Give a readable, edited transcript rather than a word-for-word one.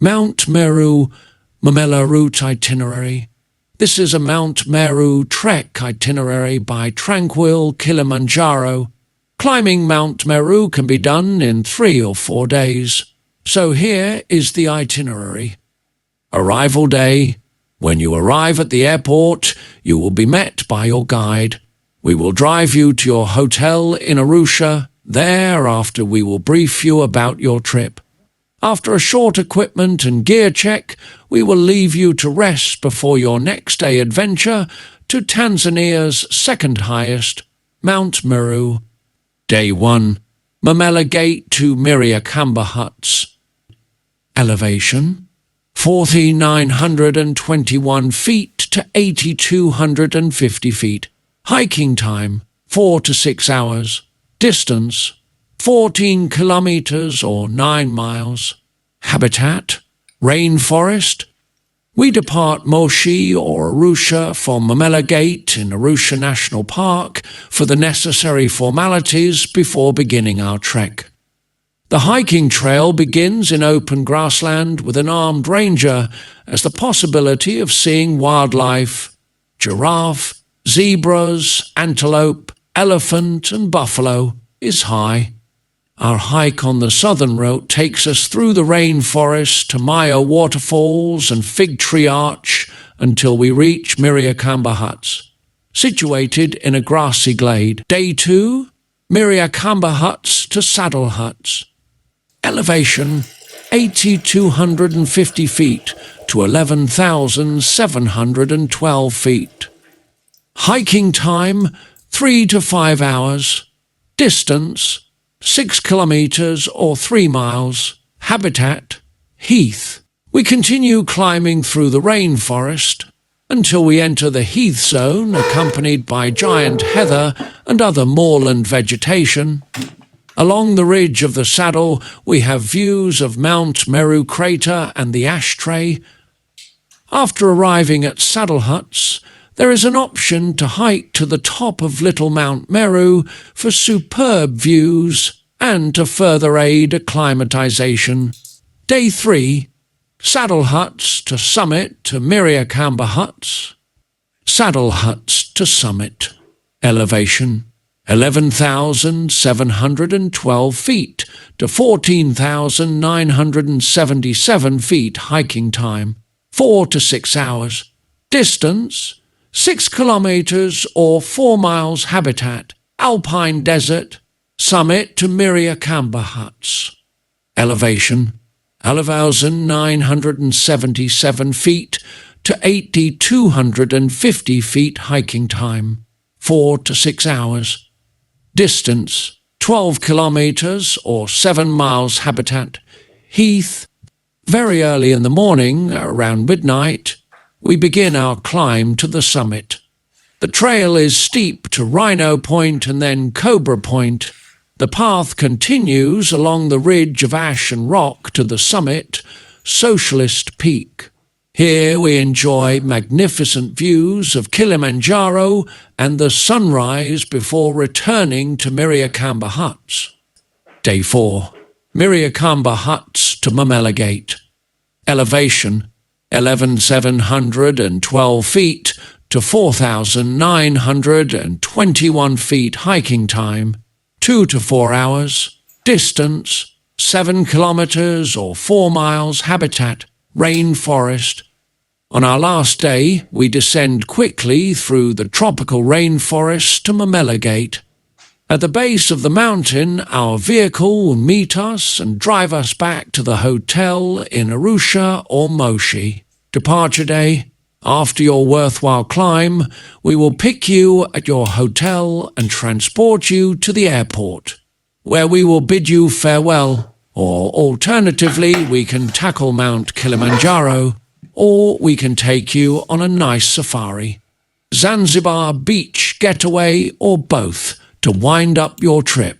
Mount Meru, Momella Route itinerary. This is a Mount Meru trek itinerary by Tranquil Kilimanjaro. Climbing Mount Meru can be done in 3 or 4 days. So here is the itinerary. Arrival day. When you arrive at the airport, you will be met by your guide. We will drive you to your hotel in Arusha. Thereafter, we will brief you about your trip. After a short equipment and gear check, we will leave you to rest before your next day adventure to Tanzania's second highest, Mount Meru. Day 1. Momella Gate to Miriakamba Huts. Elevation 4,921 feet to 8,250 feet. Hiking time 4 to 6 hours. Distance 14 kilometers or 9 miles. Habitat rainforest. We depart Moshi or Arusha from Momella Gate in Arusha National Park for the necessary formalities before beginning our trek. The hiking trail begins in open grassland with an armed ranger as the possibility of seeing wildlife, giraffe, zebras, antelope, elephant and buffalo is high. Our hike on the southern route takes us through the rainforest to Maya waterfalls and Fig Tree Arch until we reach Miriakamba Huts, situated in a grassy glade. Day 2, Miriakamba Huts to Saddle Huts. Elevation 8,250 feet to 11,712 feet. Hiking time 3 to 5 hours. Distance 6 kilometers or 3 miles. Habitat heath. We continue climbing through the rainforest until we enter the heath zone, accompanied by giant heather and other moorland vegetation. Along the ridge of the saddle, we have views of Mount Meru crater and the ashtray. After arriving at Saddle Huts, there is an option to hike to the top of Little Mount Meru for superb views and to further aid acclimatization. Day 3, Saddle Huts to summit to Miriakamba Huts. Saddle Huts to summit. Elevation 11,712 feet to 14,977 feet. Hiking time 4 to 6 hours. Distance 6 kilometers or 4 miles. Habitat alpine desert. Summit to Miriakamba Huts. Elevation 11,977 feet to 8,250 feet. Hiking time 4 to 6 hours. Distance 12 kilometers or 7 miles. Habitat heath. Very early in the morning, around midnight, we begin our climb to the summit. The trail is steep to Rhino Point and then Cobra Point. The path continues along the ridge of ash and rock to the summit, Socialist Peak. Here we enjoy magnificent views of Kilimanjaro and the sunrise before returning to Miriakamba Huts. Day 4. Miriakamba Huts to Momella Gate. Elevation 11,712 feet to 4,921 feet. Hiking time 2 to 4 hours. Distance 7 kilometers or 4 miles. Habitat rainforest. On our last day, we descend quickly through the tropical rainforest to Momella Gate. At the base of the mountain, our vehicle will meet us and drive us back to the hotel in Arusha or Moshi. Departure day. After your worthwhile climb, we will pick you at your hotel and transport you to the airport, where we will bid you farewell. Or alternatively, we can tackle Mount Kilimanjaro, or we can take you on a nice safari, Zanzibar beach getaway, or both to wind up your trip.